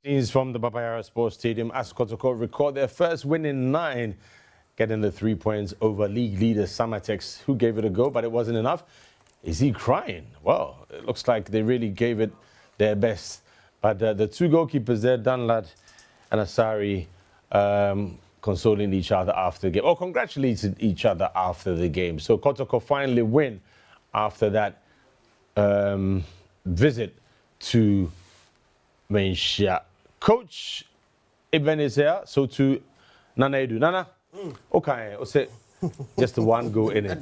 Scenes from the Papayara Sports Stadium as Kotoko record their first win in 9, getting the 3 points over league leader Samartex, who gave it a go, but it wasn't enough. Is he crying? Well, it looks like they really gave it their best. But the two goalkeepers there, Dunlad and Asari, consoling each other after the game, or congratulated each other after the game. So Kotoko finally win after that visit to Menchia. Coach Ibn is here, so to Nana Edu. Nana, okay, just the one go in it.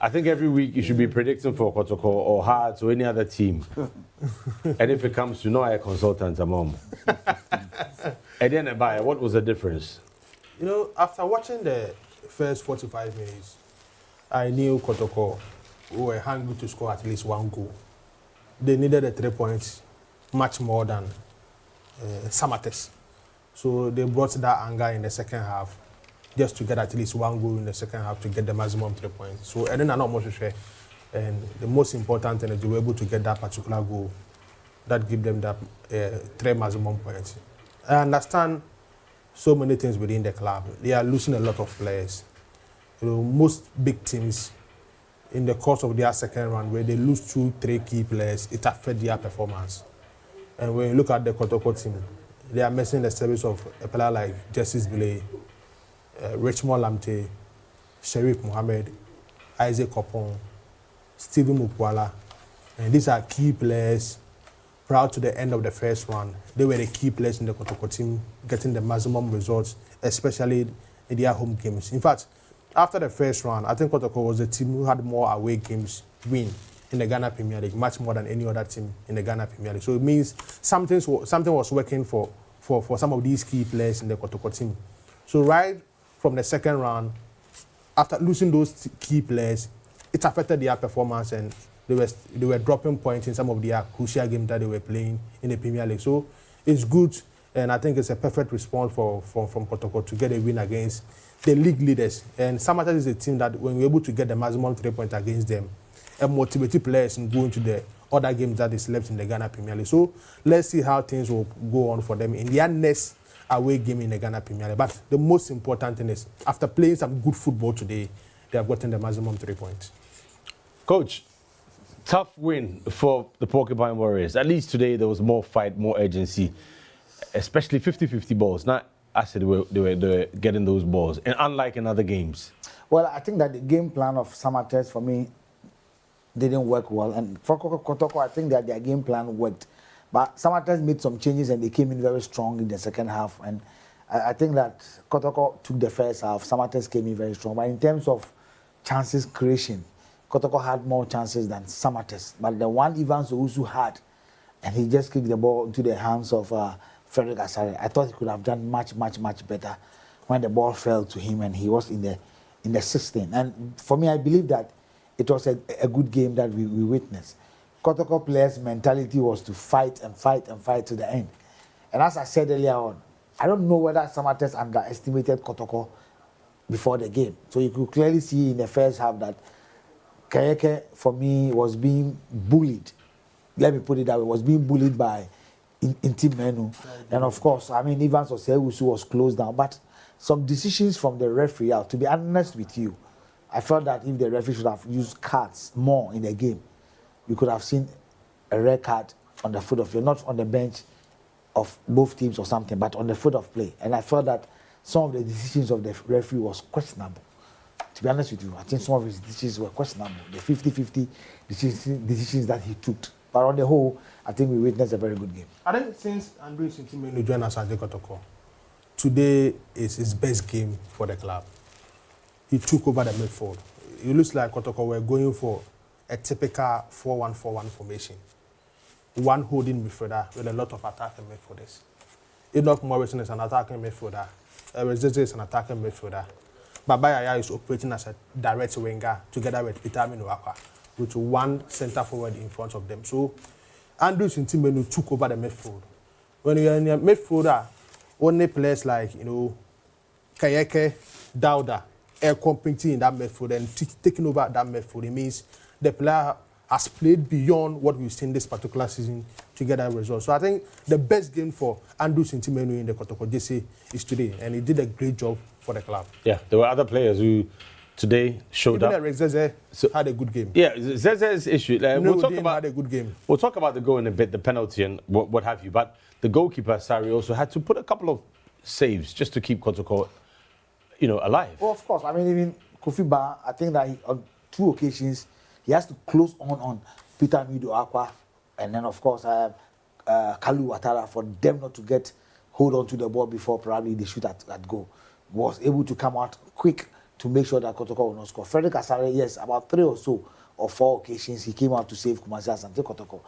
I think every week you should be predicting for Kotoko or Hearts or any other team. And if it comes to no a consultant, mom. And then what was the difference? You know, after watching the first 45 minutes, I knew Kotoko were hungry to score at least one goal. They needed the 3 points much more than Samartex. So they brought that anger in the second half just to get at least one goal in the second half to get the maximum 3 points. So I didn't know much to say. And the most important thing is they were able to get that particular goal that give them that 3 maximum points. I understand so many things within the club. They are losing a lot of players. You know, most big teams in the course of their second round, where they lose 2-3 key players, it affects their performance. And when you look at the Kotoko team, they are missing the service of a player like Justice Bilay, Richmond Lamte, Sharif Mohammed, Isaac Kopon, Stephen Mukwala. And these are key players prior to the end of the first round. They were the key players in the Kotoko team, getting the maximum results, especially in their home games. In fact, after the first round, I think Kotoko was the team who had more away games win in the Ghana Premier League, much more than any other team in the Ghana Premier League. So it means something was working for some of these key players in the Kotoko team. So right from the second round, after losing those key players, it affected their performance, and they were dropping points in some of their crucial games that they were playing in the Premier League. So it's good, and I think it's a perfect response from Kotoko to get a win against the league leaders. And Samartex is a team that when we're able to get the maximum 3 points against them, and motivated players in going to the other games that is left in the Ghana Premier League. So let's see how things will go on for them in their next away game in the Ghana Premier League. But the most important thing is, after playing some good football today, they have gotten the maximum 3 points. Coach, tough win for the Porcupine Warriors. At least today there was more fight, more urgency, especially 50-50 balls. Not I said they were getting those balls, and unlike in other games. Well, I think that the game plan of Samartex for me didn't work well, and for Kotoko, I think that their game plan worked. But Samartex made some changes and they came in very strong in the second half. And I think that Kotoko took the first half, Samartex came in very strong. But in terms of chances creation, Kotoko had more chances than Samartex. But the one Evans also had, and he just kicked the ball into the hands of Frederick Asare. I thought he could have done much better when the ball fell to him and he was in the 16. And for me, I believe that it was a good game that we witnessed. Kotoko players' mentality was to fight and fight and fight to the end. And as I said earlier on, I don't know whether Samartex underestimated Kotoko before the game. So you could clearly see in the first half that Kayeke, for me, was being bullied. Let me put it that way, was being bullied by Inti Menu. And of course, I mean, Evans Osewusu was closed down. But some decisions from the referee, to be honest with you, I felt that if the referee should have used cards more in the game, we could have seen a red card on the foot of play, not on the bench of both teams or something, but on the foot of play. And I felt that some of the decisions of the referee was questionable. To be honest with you, I think some of his decisions were questionable. The 50-50 decisions that he took. But on the whole, I think we witnessed a very good game. I think since Andrew Sintimenu joined us at Kotoko, today is his best game for the club. He took over the midfield. It looks like Kotoko were going for a typical 4-1-4-1 formation. One holding midfielder with a lot of attacking midfielders. Enoch Morrison is an attacking midfielder. Rezeze is an attacking midfielder. Babayaya is operating as a direct winger together with Peter Minuakwa, with one centre forward in front of them. So Andrew Sintimenu took over the midfield. When you're in a midfielder, only players like, Kayeke, Dauda, are competing in that midfield and taking over that midfield. It means the player has played beyond what we've seen this particular season to get that result. So I think the best game for Andrew Sintimenu in the Kotoko JC is today, and he did a great job for the club. Yeah, there were other players who today showed Even up. Eric Zeze had a good game. Yeah, Zeze's issue. We'll talk about had a good game. We'll talk about the goal in a bit, the penalty and what have you. But the goalkeeper Sari also had to put a couple of saves just to keep Kotoko, alive. Well, of course. I mean, even Kofi Ba, I think that on 2 occasions he has to close on Peter Mido Aqua, and then of course Kalu Watara, for them not to hold on to the ball before probably they shoot at goal. Was able to come out quick to make sure that Kotoko will not score. Frederick Asare, yes, about 3 or so or 4 occasions he came out to save Kumasi Asante Kotoko.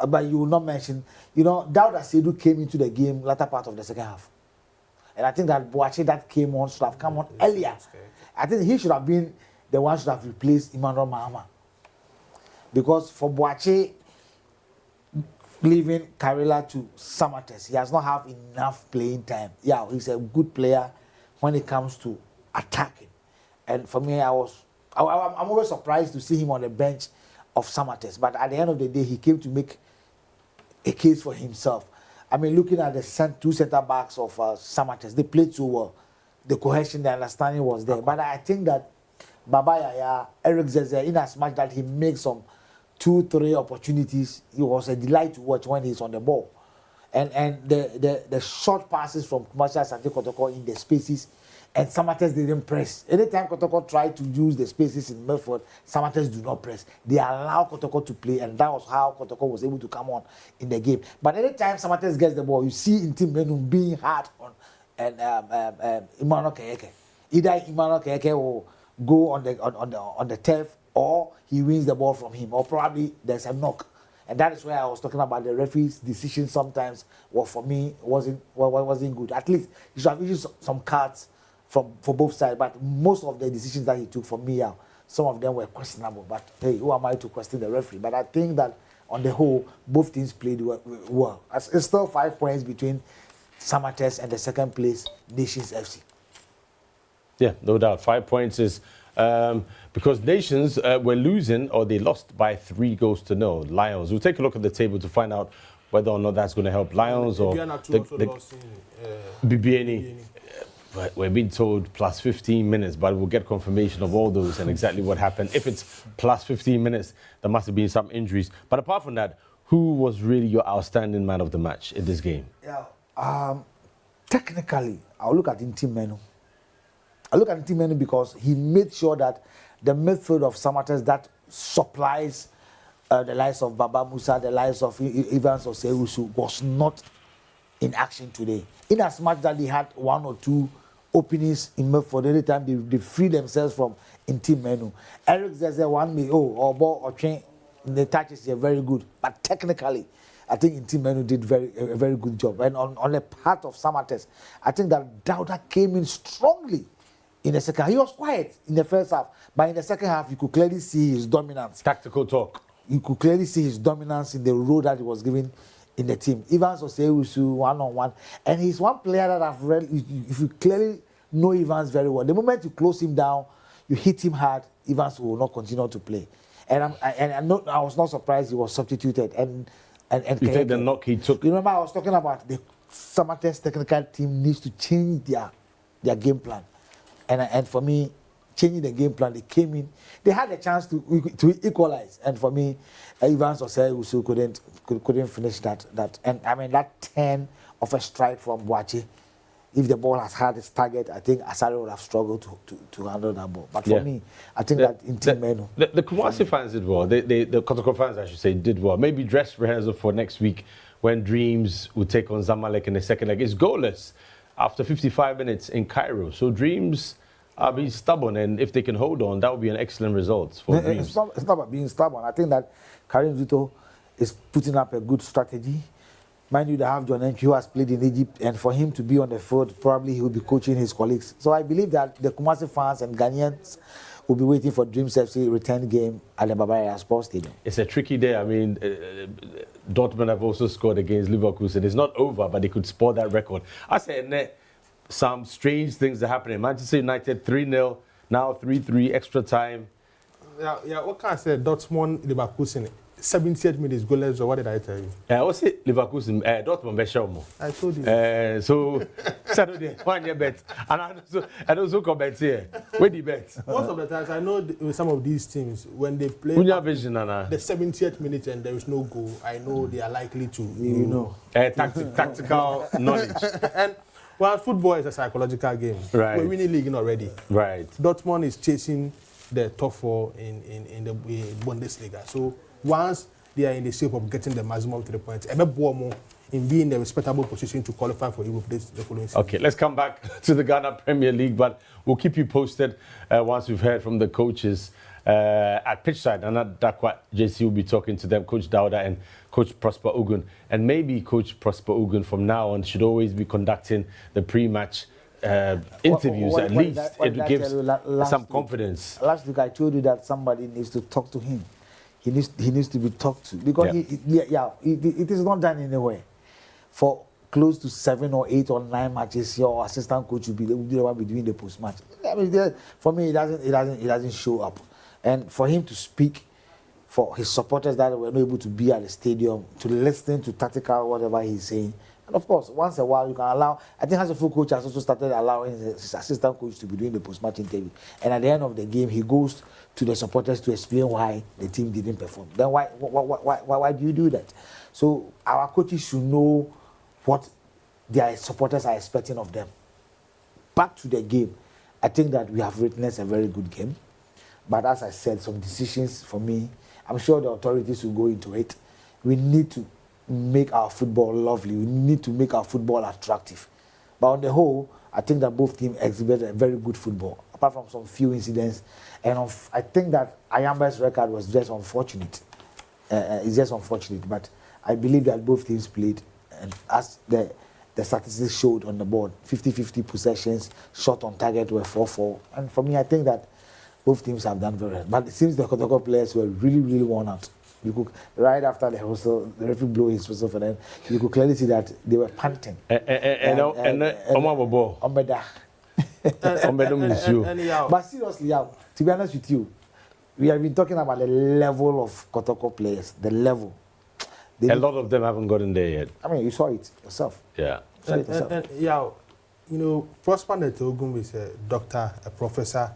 But you will not mention, Dauda Sedu came into the game latter part of the second half. And I think that Boache that came on should have come on earlier. I think he should have been the one should have replaced Emmanuel Mahama. Because for Boache, leaving Karela to Samartex, he has not have enough playing time. Yeah, he's a good player when it comes to attacking. And for me, I'm always surprised to see him on the bench of Samartex. But at the end of the day, he came to make a case for himself. I mean, looking at the 2 center backs of Samartex, they played so well. The cohesion, the understanding was there. But I think that Baba Yaya, Eric Zeze, in as much that he makes some 2-3 opportunities, he was a delight to watch when he's on the ball. And the short passes from Kumasi Asante Kotoko in the spaces, and Samartex didn't press. Anytime Kotoko tried to use the spaces in Midfield, Samartex do not press. They allow Kotoko to play, and that was how Kotoko was able to come on in the game. But anytime Samartex gets the ball, you see in Team Menu being hard on Emmanuel Keke. Either Emmanuel Keke will go on the turf, or he wins the ball from him, or probably there's a knock. And that is where I was talking about the referee's decision sometimes, for me, wasn't good. At least he should have issued some cards for both sides, but most of the decisions that he took for me, some of them were questionable. But hey, who am I to question the referee? But I think that on the whole, both teams played well. It's still 5 points between Samartex and the second place, Nations FC. Yeah, no doubt. 5 points is because Nations were losing, or they lost by 3-0. Lions. We'll take a look at the table to find out whether or not that's going to help Lions or the BBNE. We're being told plus 15 minutes, but we'll get confirmation of all those and exactly what happened. If it's plus 15 minutes, there must have been some injuries. But apart from that, who was really your outstanding man of the match in this game? Yeah, technically, I'll look at Team Menu. I look at Team Menu because he made sure that the midfield of Samartex that supplies the likes of Baba Musa, the likes of Evans or Seusu was not in action today. In as much that they had 1 or 2 openings in midfield, any time they free themselves from Team Menu. Eric Zeze, one may or ball or train, the touches are very good, but technically, I think Team Menu did a very good job. And on the part of Samartex, I think that Dauda came in strongly in the second half. He was quiet in the first half, but in the second half, you could clearly see his dominance. Tactical talk. You could clearly see his dominance in the role that he was given in the team. Evans Oseusu, one-on-one. And he's one player that I've read, if you clearly know Evans very well, the moment you close him down, you hit him hard, Evans will not continue to play. And I was not surprised he was substituted. And you take the knock he took. You remember I was talking about the Samartex technical team needs to change their game plan. And for me, changing the game plan, they came in, they had a chance to equalize. And for me, Evans Oseusu couldn't finish that. And I mean, that 10 of a strike from Boache, if the ball has had its target, I think Asare would have struggled to handle that ball. But for me, I think that in Team Menu. The Kumasi fans did well. The Kotoko fans, I should say, did well. Maybe dress rehearsal for next week when Dreams will take on Zamalek in the second leg. It's goalless after 55 minutes in Cairo. So Dreams are being stubborn, and if they can hold on, that would be an excellent result for Dreams. It's not about being stubborn. I think that Karim Zito is putting up a good strategy. Mind you, they have John Enki, who has played in Egypt, and for him to be on the field, probably he will be coaching his colleagues. So I believe that the Kumasi fans and Ghanaians will be waiting for Dreams FC return game at the Baba Yaya Sports Stadium. It's a tricky day. I mean, Dortmund have also scored against Liverpool, so it's not over, but they could spoil that record. I say, some strange things are happening. Manchester United 3-0, now 3-3, extra time. Yeah. What can I say? Dortmund, Leverkusen, 70th minutes goalless. Or what did I tell you? What's it? Leverkusen, Dortmund, Beshomo. I told you. So Saturday, 1 year bet, and also come bet here. Where the bet? Most of the times, I know with some of these teams when they play Vision, the 70th minute and there is no goal, I know they are likely to, you know, tactical knowledge. And well, football is a psychological game. Right. We're winning league already. Right. Dortmund is chasing the top four in the Bundesliga. So once they are in the shape of getting the maximum 3 points, in being in a respectable position to qualify for Europe the following season. Okay, let's come back to the Ghana Premier League, but we'll keep you posted once we've heard from the coaches at pitchside. And that's what JC will be talking to them, Coach Dauda and Coach Prosper Ogun. And maybe Coach Prosper Ogun from now on should always be conducting the pre-match interviews at least. It gives some confidence. Last week I told you that somebody needs to talk to him. He needs to be talked to because it is not done anywhere. For close to 7 or 8 or 9 matches, your assistant coach will be the one be doing the post match. I mean, for me, it doesn't show up. And for him to speak, for his supporters that were not able to be at the stadium to listen to tactical whatever he's saying. And of course, once in a while you can allow. I think as a full coach has also started allowing his assistant coach to be doing the post-match interview. And at the end of the game, he goes to the supporters to explain why the team didn't perform. Then why do you do that? So our coaches should know what their supporters are expecting of them. Back to the game, I think that we have witnessed a very good game. But as I said, some decisions for me, I'm sure the authorities will go into it. We need to make our football lovely. We need to make our football attractive. But on the whole, I think that both teams exhibited a very good football, apart from some few incidents. And I think that Ayamba's record was just unfortunate. It's just unfortunate. But I believe that both teams played. And as the statistics showed on the board, 50-50 possessions, shot on target were 4-4. And for me, I think that both teams have done very well. But it seems the Kotoko players were really, really worn out. You could, right after the whistle, the referee blew his whistle for them, you could clearly see that they were panting. But seriously, to be honest with you, we have been talking about the level of Kotoko players, the level. A lot of them haven't gotten there yet. I mean, you saw it yourself. Yeah. You know, Prosper Netogun is a doctor, a professor.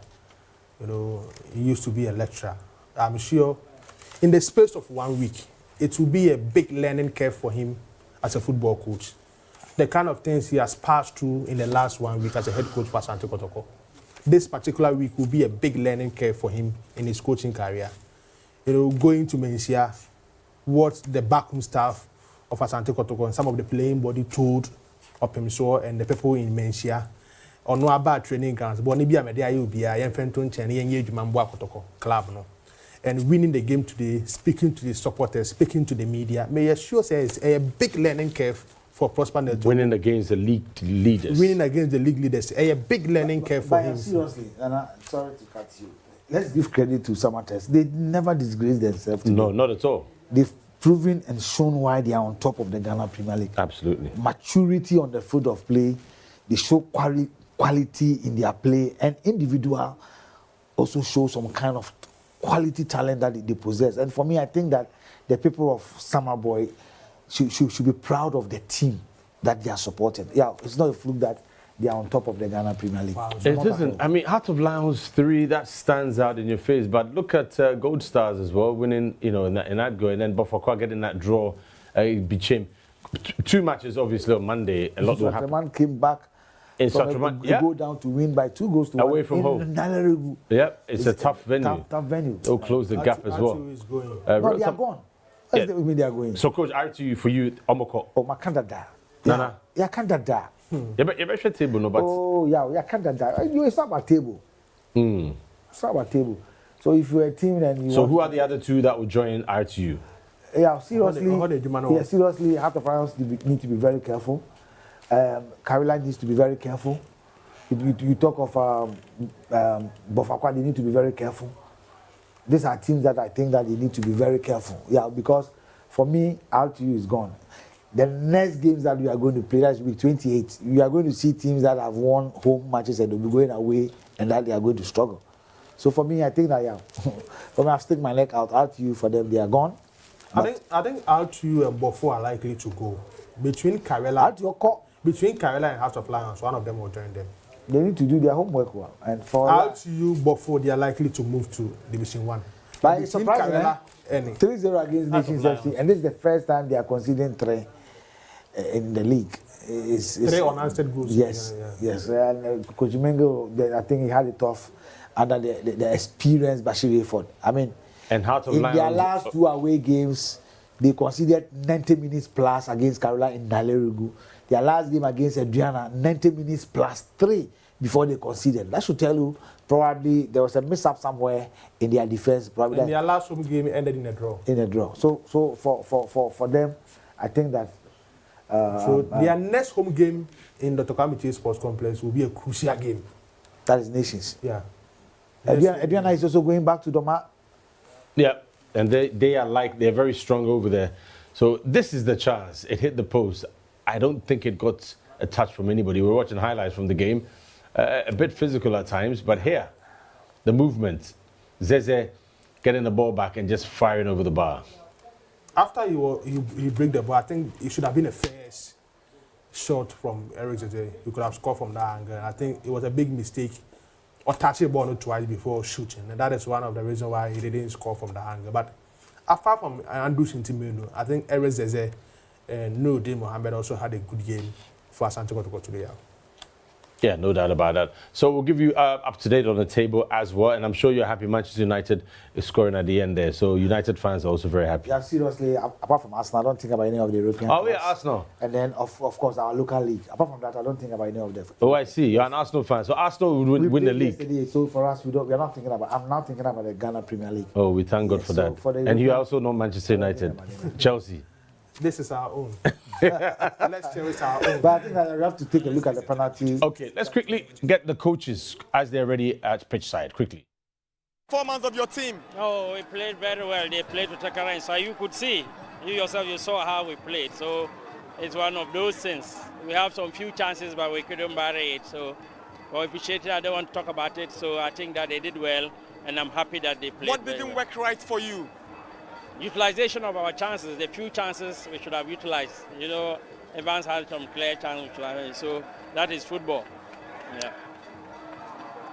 You know, he used to be a lecturer. I'm sure in the space of 1 week, it will be a big learning curve for him as a football coach. The kind of things he has passed through in the last 1 week as a head coach for Asante Kotoko. This particular week will be a big learning curve for him in his coaching career. You know, going to Mencia, what the backroom staff of Asante Kotoko and some of the playing body told of himself and the people in Mencia on no about training grounds. But maybe I'm a day you'll be a Fenton Chen, Kotoko club, no. And winning the game today, speaking to the supporters, speaking to the media, may assure says a big learning curve for Prosper Netogun. Winning against the league leaders. Winning against the league leaders, a big learning curve for him. Seriously, and I'm sorry to cut you. Let's give credit to Samartex. They never disgrace themselves. No, not at all. They've proven and shown why they are on top of the Ghana Premier League. Absolutely. Maturity on the field of play. They show quality in their play, and individual also show some kind of quality talent that they possess. And for me, I think that the people of Summer Boy should be proud of the team that they are supporting. Yeah, it's not a fluke that they are on top of the Ghana Premier League. Wow, it isn't. I mean, Heart of Lions 3, that stands out in your face. But look at Gold Stars as well, winning, you know, in that go. And then Bofakwa getting that draw, Bichim. 2 matches, obviously, on Monday. A lot will happen. Man came back. In Satraman, go down to win by 2 goals to away 1 from home. Yep, it's a tough venue. Tough venue. They'll close the gap as well. No, they are gone. What do you mean they are going? So, Coach, RTU for you, Omoko. Oh, my Canada. Nana. Yeah, Canada. You better table, no, but. Oh, yeah, Canada. It's not about table. It's not about table. So if you're a team, then you. So who are the other 2 that will join RTU? Yeah, seriously, Heart of Lions need to be very careful. Caroline needs to be very careful. You talk of Bofakwa, they need to be very careful. These are teams that I think that they need to be very careful. Yeah, because for me, RTU is gone. The next games that we are going to play, that's week 28, we are going to see teams that have won home matches and they'll be going away and that they are going to struggle. So for me, I think that, yeah, for me, I've stick my neck out. RTU for them, they are gone. I think RTU and Bofo are likely to go. Between Karela and House of Lions, one of them will join them. They need to do their homework well. And for RTU, Bofo, they are likely to move to Division 1. But it's surprising, 3-0 against Nations FC, and this is the first time they are conceding 3 in the league. It's 3 unanswered goals. Yes, yes. And Coach Mengo, I think he had it tough under the experienced Bashir Ford. I mean, and in their last 2 away games, they conceded 90 minutes plus against Carola in Dalerigu. Their last game against Adriana, 90 minutes plus 3 before they conceded. That should tell you probably there was a mix-up somewhere in their defense. Probably and their last home game ended in a draw. In a draw. So for them, I think that. Their next home game in the Tokamiti Sports Complex will be a crucial game. That is Nations. Yeah. Adriana is also going back to Doma. Yeah, and they're very strong over there. So this is the chance. It hit the post. I don't think it got a touch from anybody. We're watching highlights from the game. A bit physical at times, but here, the movement. Zeze getting the ball back and just firing over the bar. After you break the ball, I think it should have been a first shot from Eric Zeze. You could have scored from that angle. I think it was a big mistake. Or touching the ball twice before shooting. And that is one of the reasons why he didn't score from the angle. But apart from Andrew Shintimeno, I think Eric Zeze and Nuruddin Mohammed also had a good game for Asante Kotoko today. Yeah, no doubt about that. So we'll give you up to date on the table as well. And I'm sure you're happy Manchester United is scoring at the end there. So United fans are also very happy. Yeah, seriously, apart from Arsenal, I don't think about any of the European clubs. Yeah, Arsenal. And then, of course, our local league. Apart from that, I don't think about any of them. Oh, I see. You're an Arsenal fan. So Arsenal would win the league. Yesterday, so for us, we're not thinking about. I'm now thinking about the Ghana Premier League. Oh, we thank God for that. And you also know Manchester United. Chelsea. This is our own. Let's cherish our own. But I think that we have to take a look at the penalty. Okay, let's quickly get the coaches as they're ready at pitch side. Quickly. Performance of your team? Oh, we played very well. They played with Takara, so you could see, you yourself, you saw how we played. So it's one of those things. We have some few chances, but we couldn't bury it. So for officiating, I don't want to talk about it. So I think that they did well, and I'm happy that they played. What didn't work right for you? Utilization of our chances, the few chances we should have utilized. You know, Evans had some clear chances, so that is football. Yeah.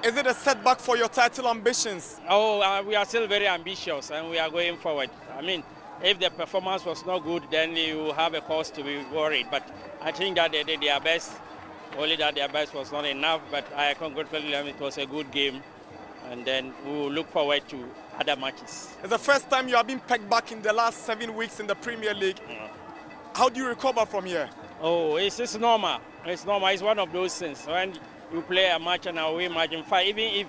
Is it a setback for your title ambitions? Oh, we are still very ambitious and we are going forward. I mean, if the performance was not good, then you have a cause to be worried. But I think that they did their best, only that their best was not enough. But I congratulate them, it was a good game. And then we will look forward to other matches. It's the first time you have been pegged back in the last 7 weeks in the Premier League. How do you recover from here? Oh, it's normal. It's normal. It's one of those things. When you play a match and away match, in fact, even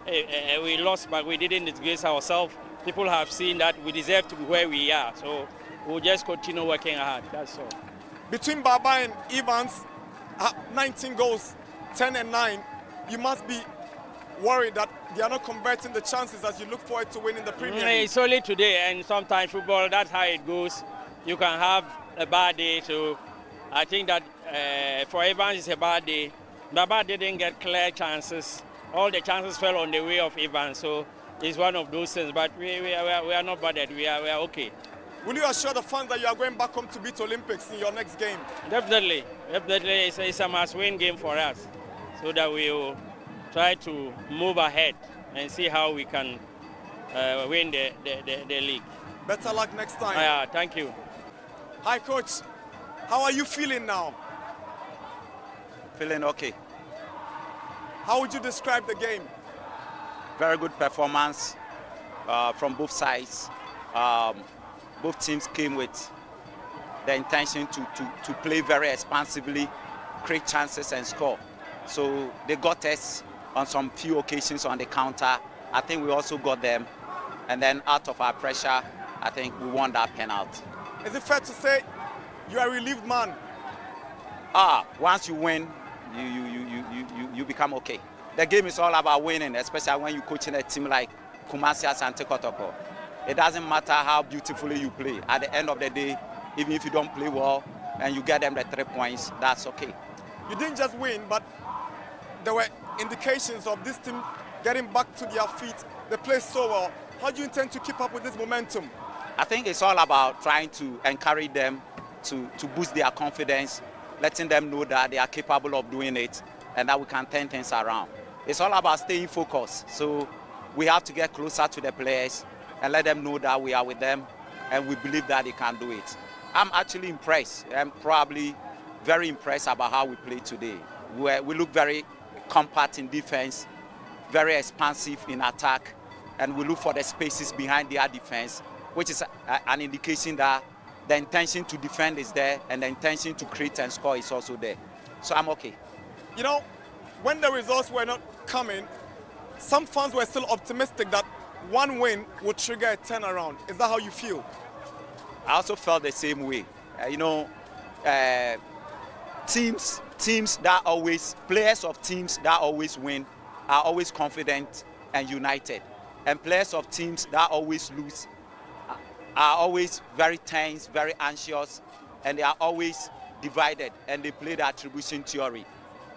if we lost, but we didn't disgrace ourselves, people have seen that we deserve to be where we are. So we'll just continue working hard. That's all. Between Baba and Evans, 19 goals, 10 and 9, you must be worried that they are not converting the chances as you look forward to winning the Premier League. It's only today, and sometimes football, that's how it goes. You can have a bad day, so I think that for Evans it's a bad day. Baba didn't get clear chances. All the chances fell on the way of Evans, so it's one of those things, but we are not bothered. We are okay. Will you assure the fans that you are going back home to beat Olympics in your next game? Definitely. It's a must-win game for us, so that we will try to move ahead and see how we can win the league. Better luck next time. Yeah, thank you. Hi, Coach. How are you feeling now? Feeling okay. How would you describe the game? Very good performance from both sides. Both teams came with the intention to play very expansively, create chances and score. So they got us on some few occasions on the counter. I think we also got them. And then out of our pressure, I think we won that penalty. Is it fair to say you are a relieved man? Once you win, you become okay. The game is all about winning, especially when you're coaching a team like Kumasi Asante Kotoko. It doesn't matter how beautifully you play. At the end of the day, even if you don't play well and you get them the 3 points, that's okay. You didn't just win, but there were indications of this team getting back to their feet. They play so well. How do you intend to keep up with this momentum? I think it's all about trying to encourage them to boost their confidence, letting them know that they are capable of doing it and that we can turn things around. It's all about staying focused. So we have to get closer to the players and let them know that we are with them and we believe that they can do it. I'm actually impressed. I'm probably very impressed about how we played today. We look very compact in defense, very expansive in attack, and we look for the spaces behind their defense, which is an indication that the intention to defend is there and the intention to create and score is also there. So I'm okay. You know, when the results were not coming, some fans were still optimistic that one win would trigger a turnaround. Is that how you feel? I also felt the same way. Teams that always, players of teams that always win are always confident and united. And players of teams that always lose are always very tense, very anxious, and they are always divided, and they play the attribution theory,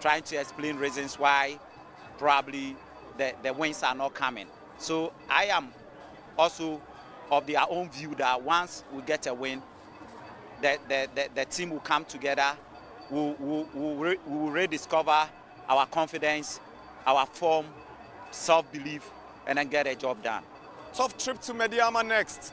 trying to explain reasons why probably the wins are not coming. So I am also of their own view that once we get a win, the team will come together, we'll rediscover our confidence, our form, self-belief, and then get a job done. Tough trip to Mediama next.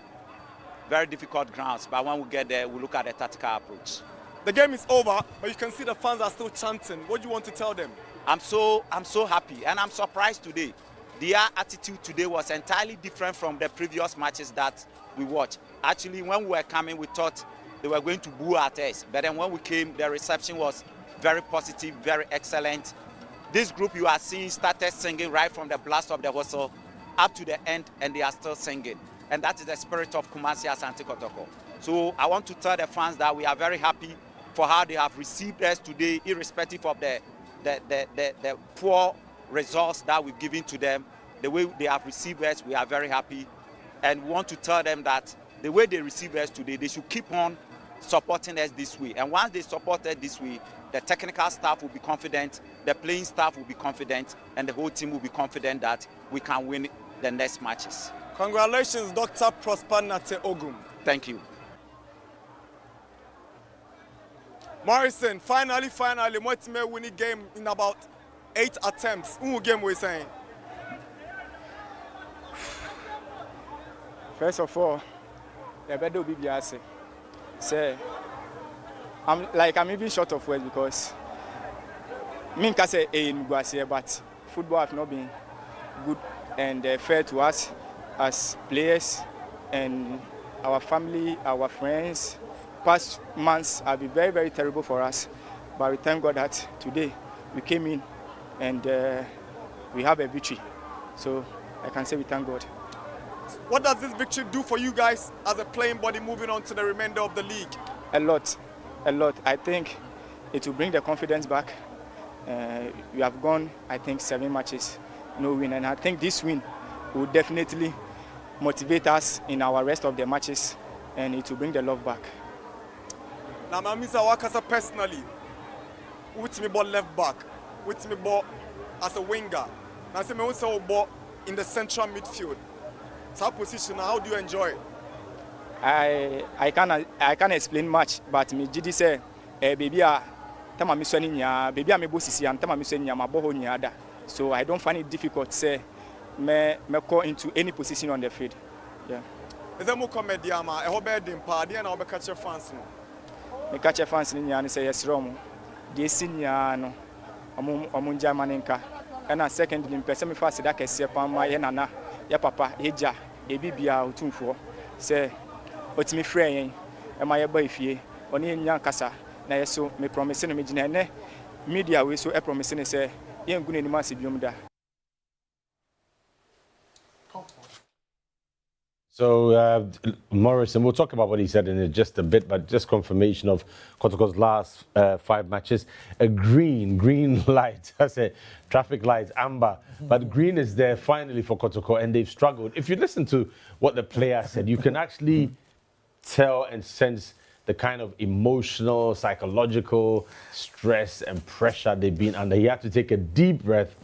Very difficult grounds, but when we get there, we'll look at the tactical approach. The game is over, but you can see the fans are still chanting. What do you want to tell them? I'm so happy, and I'm surprised today. Their attitude today was entirely different from the previous matches that we watched. Actually, when we were coming, we thought they were going to boo at us, but then when we came, the reception was very positive, very excellent. This group you are seeing started singing right from the blast of the whistle up to the end, and they are still singing. And that is the spirit of Kumasi Asante Kotoko. So I want to tell the fans that we are very happy for how they have received us today, irrespective of the poor results that we've given to them. The way they have received us, we are very happy. And we want to tell them that the way they receive us today, they should keep on supporting us this way. And once they support us this way, the technical staff will be confident, the playing staff will be confident, and the whole team will be confident that we can win the next matches. Congratulations, Dr. Prosper Nate Ogum. Thank you. Morrison, finally, Moitime winning game in about 8 attempts. Who game we saying? First of all, I better be biased. Say, I'm even short of words because me can say but football have not been good and fair to us as players and our family, our friends. Past months have been very, very terrible for us, but we thank God that today we came in and we have a victory. So I can say we thank God. What does this victory do for you guys as a playing body moving on to the remainder of the league? A lot. I think it will bring the confidence back. We have gone, I think, 7 matches, no win, and I think this win will definitely motivate us in our rest of the matches, and it will bring the love back. Now, Mr. Wakasa personally, with me ball left back, with me ball as a winger, now say me also ball in the central midfield. So position, how do you enjoy it? I can't explain much, but me did say, baby, tama mi swani nya, baby me bo sisi am tama mi swani nya ma bo ho nya da. So I don't find it difficult say me call into any position on the field. Yeah. Is there more comedy ama? I hope dem party and I hope catch your fans no. Me catch your fans ni nya ni say yes rom. Die sinya no. Omo nja manenka. And secondly, person me fast that kese pa ma ye nana, ye papa, ye ja, ye bibia otumfo. Say otimi frɛ yɛn ɛma yɛba efie ɔne nya kasa na yɛso me promise no me gyina ne media we so promise ne sɛ yɛngu n'anim ase biom da. So, Morrison, we'll talk about what he said in just a bit, but just confirmation of Kotoko's last 5 matches. A green light, that's a traffic light, amber, but green is there finally for Kotoko, and they've struggled. If you listen to what the player said, you can actually tell and sense the kind of emotional, psychological stress and pressure they've been under. He had to take a deep breath,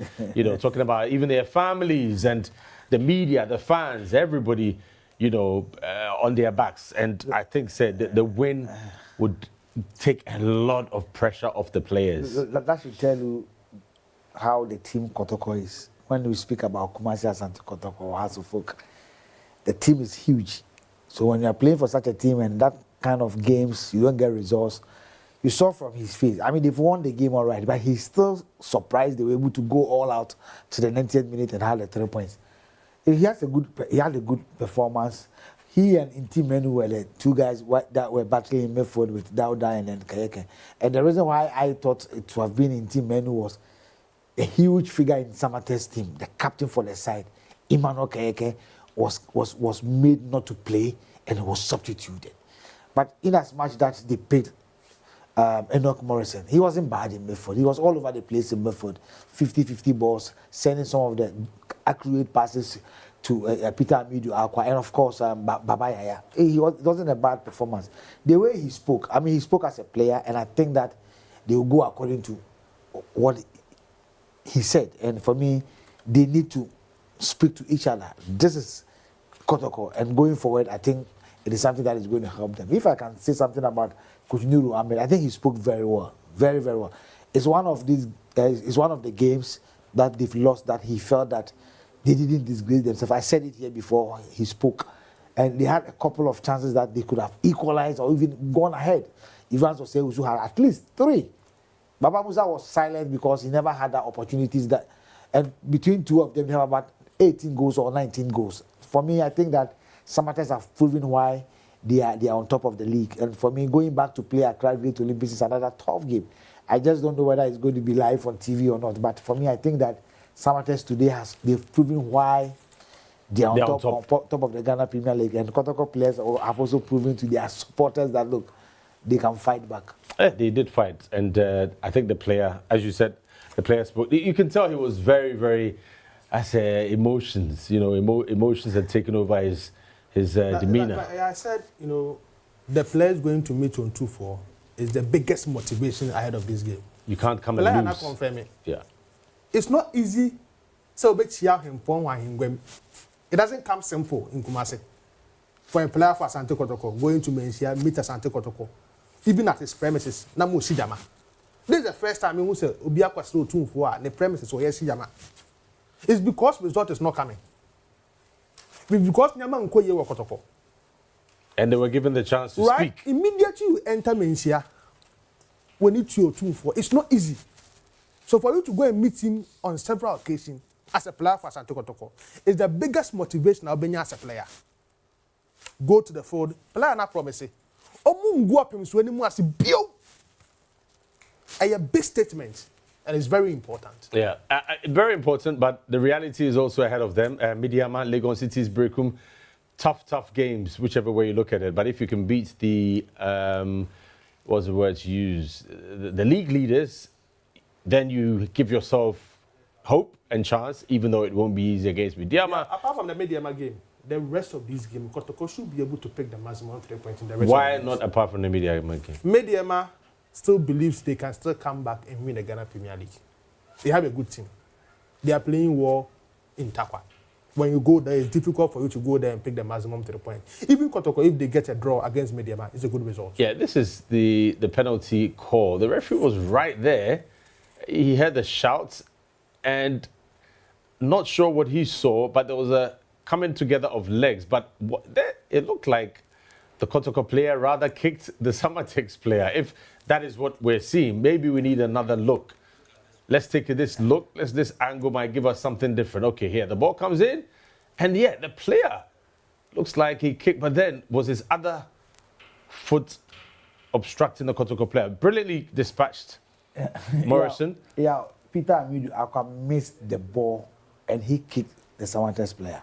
talking about even their families and the media, the fans, everybody, on their backs. And I think said that the win would take a lot of pressure off the players. That should tell you how the team Kotoko is. When we speak about Kumasi Asante Kotoko or House of Folk, the team is huge. So when you're playing for such a team and that kind of games, you don't get results. You saw from his face. I mean, they've won the game all right, but he's still surprised they were able to go all out to the 90th minute and have the 3 points. He had a good performance. He and Inti Menu were the two guys that were battling in midfield with Dauda and then Kayeke. And the reason why I thought it would have been Inti Menu was a huge figure in Samartex team, the captain for the side, Emmanuel Kayeke, was made not to play and was substituted. But in as much that they paid Enoch Morrison, he wasn't bad in midfield. He was all over the place in midfield, 50-50 balls, sending some of the accurate passes to Peter Amidu Aqua, and of course Baba Yaya. It wasn't a bad performance. The way he spoke, I mean, he spoke as a player, and I think that they will go according to what he said. And for me, they need to speak to each other. This is Kotoko, and going forward, I think it is something that is going to help them. If I can say something about Coach Nuru Ahmed, I think he spoke very well, very, very well. It's one of the games that they've lost that he felt that they didn't disgrace themselves. I said it here before he spoke, and they had a couple of chances that they could have equalized or even gone ahead. Evans Osei had at least 3. Baba Musa was silent because he never had the opportunities that, and between two of them, they have about 18 goals or 19 goals. For me, I think that Samartex have proven why they are on top of the league. And for me, going back to play Accra Great Olympics is another tough game. I just don't know whether it's going to be live on TV or not. But for me, I think that Samartex today they've proven why they are on top of the Ghana Premier League. And Kotoko players have also proven to their supporters that, look, they can fight back. They did fight. And I think the player, as you said, the player spoke. You can tell he was very, very, emotions. Emotions had taken over his demeanor. Like I said, the players going to meet on 2-4 is the biggest motivation ahead of this game. You can't come and lose. Not confirm it. Yeah. It's not easy. So it doesn't come simple in Kumasi. For a player for Asante Kotoko going to Mensia, meet Asante Kotoko, even at his premises, Namu Shijama. This is the first time we say Obiakwa slow 2-4 and the premises or Shijama. It's because result is not coming. Because Nyama Nkoye wa Kotoko. And they were given the chance to speak. Immediately you enter Mensia, when it's your 2-4, it's not easy. So for you to go and meet him on several occasions as a player for Asante Kotoko is the biggest motivation I'll be as a player. Go to the field, player na promise. Go up him so anymore as a bio. A big statement, and it's very important. Yeah, very important, but the reality is also ahead of them. Midiama, Legon City's Brekum, tough games, whichever way you look at it. But if you can beat the, what's the words used, the league leaders, then you give yourself hope and chance, even though it won't be easy against Midiama. Yeah, apart from the Midiama game, the rest of this game, Kotoko should be able to pick the maximum 3 points in the rest Why of the not apart from the Midiama game? Midiama still believes they can still come back and win the Ghana Premier League. They have a good team. They are playing well in Takwa. When you go there, it's difficult for you to go there and pick the maximum 3 points. Even Kotoko, if they get a draw against Midiama, it's a good result. Yeah, this is the penalty call. The referee was right there. He heard the shouts and not sure what he saw, but there was a coming together of legs. But it looked like the Kotoko player rather kicked the Samartex player. If that is what we're seeing, maybe we need another look. Let's take this look. This angle might give us something different. Okay, here, the ball comes in. And yeah, the player looks like he kicked, but then was his other foot obstructing the Kotoko player. Brilliantly dispatched. Morrison. Yeah, Peter Amidu Aqua missed the ball and he kicked the Samartex player.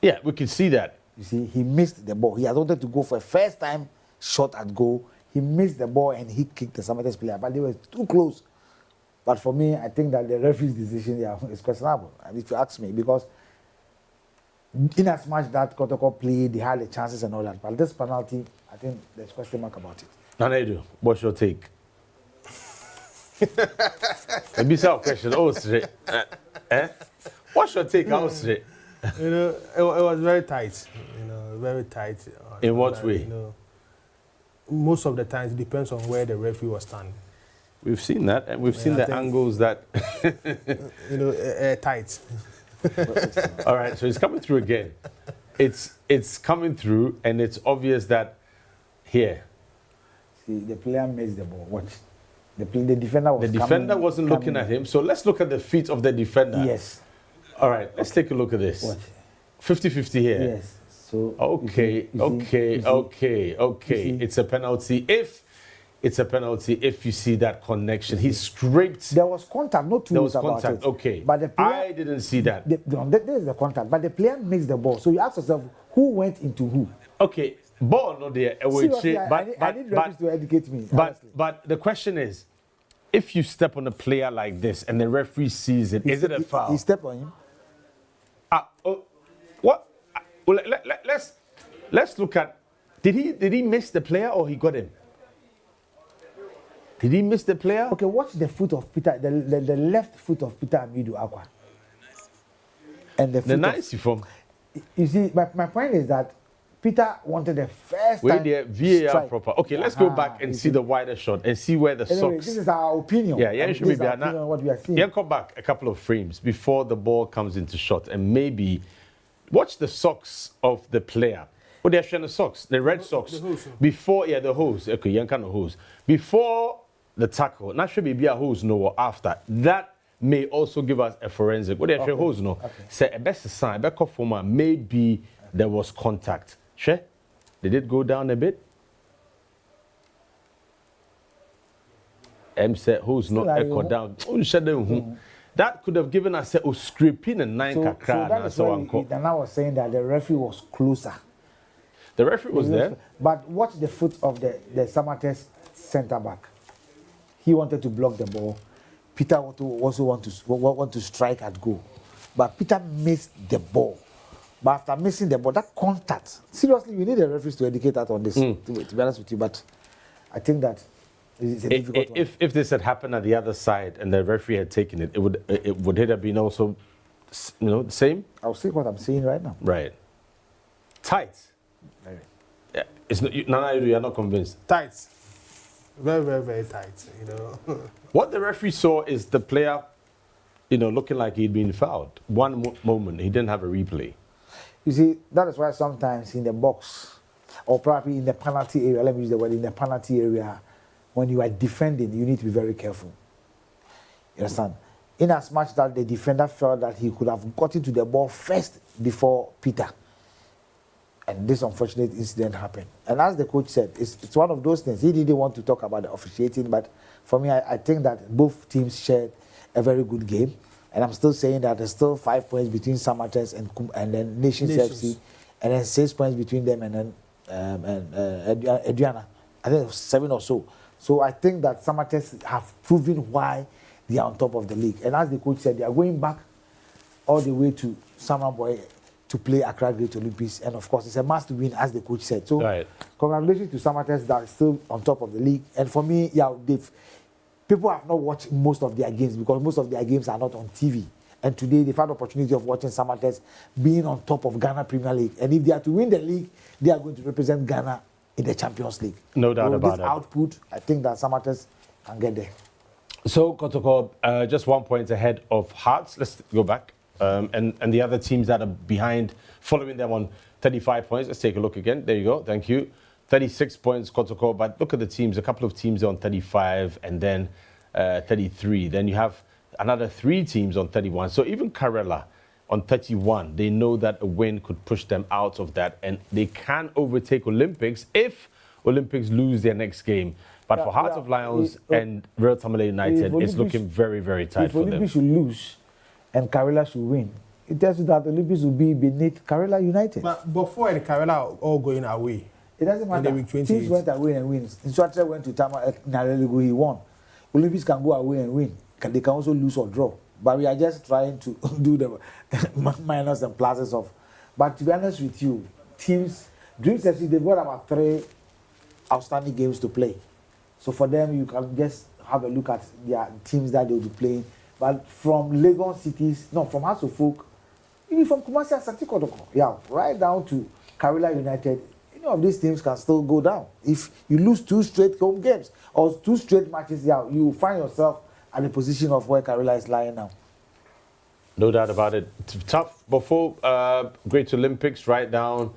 Yeah, we can see that. You see, he missed the ball. He had wanted to go for a first time shot at goal. He missed the ball and he kicked the Samartex player, but they were too close. But for me, I think that the referee's decision is questionable, if you ask me, because in as much that Kotoko played, they had the chances and all that. But this penalty, I think there's question mark about it. Nanaidu, what's your take? A bizarre question. Oh, straight. What's your take? How straight? You know, it was very tight. You know, very tight. In what way? You know, most of the times it depends on where the referee was standing. We've seen that, and we've seen the angles that. You know, tight. All right, so it's coming through again. It's coming through, and it's obvious that here. See, the player missed the ball. Watch. The defender was The defender wasn't looking at him, so let's look at the feet of the defender. Yes. All right, let's take a look at this. Watch. 50-50 here. Yes. So. Okay, okay. It's a penalty if you see that connection. He scraped. There was contact, no two There ways was about contact, it. okay. But the player, I didn't see that. There is the contact, but the player makes the ball. So you ask yourself, who went into who? Okay, ball not there. Seriously, I need referees to educate me. But the question is, if you step on a player like this and the referee sees it, is it a foul? He stepped on him. What? Well, let's look at. Did he miss the player or he got him? Did he miss the player? Okay, watch the foot of Peter, the left foot of Peter Amidu Aqua. And the foot nice form. You see, my point is that Peter wanted the first Wait time there, VAR strike. proper. Okay, let's go back and see the wider shot and see where the Anyway, socks. this is our opinion. Yeah, And it should this be is our opinion on what we are seeing. Yeah, come back a couple of frames before the ball comes into shot and maybe watch the socks of the player. Oh, they're showing the socks, the red socks. The hose. Before, yeah, the hose. Okay, young kind of hose. Before the tackle, not should be a hose no or after. That may also give us a forensic. What they're hose no. Say a best sign, back off for maybe there was contact. Sure? Did it go down a bit? Said who's not echo down. That could have given us a scraping and nine So kakra. that is why Dana was saying that the referee was closer. The referee was there. But watch the foot of the Samartex centre back. He wanted to block the ball. Peter also want to strike at goal. But Peter missed the ball. But after missing the ball, that contact, seriously, we need the referees to educate us on this, to be honest with you. But I think that it's a difficult one. If this had happened at the other side and the referee had taken it, would it have been also, the same? I'll see what I'm saying right now. Right. Tight. Very. Yeah. It's not, Nana, you're not convinced. Tight. Very, very, very tight, you know. What the referee saw is the player, looking like he'd been fouled. One moment, he didn't have a replay. You see, that is why sometimes in the box, or probably in the penalty area, let me use the word, in the penalty area, when you are defending, you need to be very careful. You understand? In as much that the defender felt that he could have gotten to the ball first before Peter. And this unfortunate incident happened. And as the coach said, it's one of those things. He didn't want to talk about the officiating, but for me, I think that both teams shared a very good game. And I'm still saying that there's still 5 points between Samartex and then Nations FC, and then 6 points between them and then Adriana. I think 7 or so. So I think that Samartex have proven why they are on top of the league. And as the coach said, they are going back all the way to Samarboy to play Accra Great Olympics. And of course, it's a must win, as the coach said. So congratulations to Samartex that are still on top of the league. And for me, people have not watched most of their games because most of their games are not on TV. And today they've had the opportunity of watching Samartex being on top of Ghana Premier League. And if they are to win the league, they are going to represent Ghana in the Champions League. No doubt about this that. Output, I think that Samartex can get there. So, Kotoko, just 1 point ahead of Hearts. Let's go back. And the other teams that are behind, following them on 35 points. Let's take a look again. There you go. Thank you. 36 points, Kotoko. But look at the teams. A couple of teams on 35 and then 33. Then you have another 3 teams on 31. So even Karela on 31, they know that a win could push them out of that. And they can overtake Olympics if Olympics lose their next game. But for Hearts of Lions and Real Tamale United, it's looking very, very tight for them. If Olympics should lose and Karela should win, it tells you that Olympics will be beneath Karela United. But before the Karela all going away. It doesn't matter. Teams went away and win. Instructor went to Nareligo, he won. Olympics can go away and win. They can also lose or draw. But we are just trying to do the minus and pluses of But to be honest with you, teams, Dreams FC, they've got about 3 outstanding games to play. So for them, you can just have a look at their teams that they'll be playing. But from Lagos cities, no, from House of Folk, even from Kumasi Asante Kotoko, yeah, right down to Karela United, any of these teams can still go down. If you lose 2 straight home games or 2 straight matches, yeah, you find yourself at the position of where Karela is lying now. No doubt about it. Tough before Great Olympics, right down.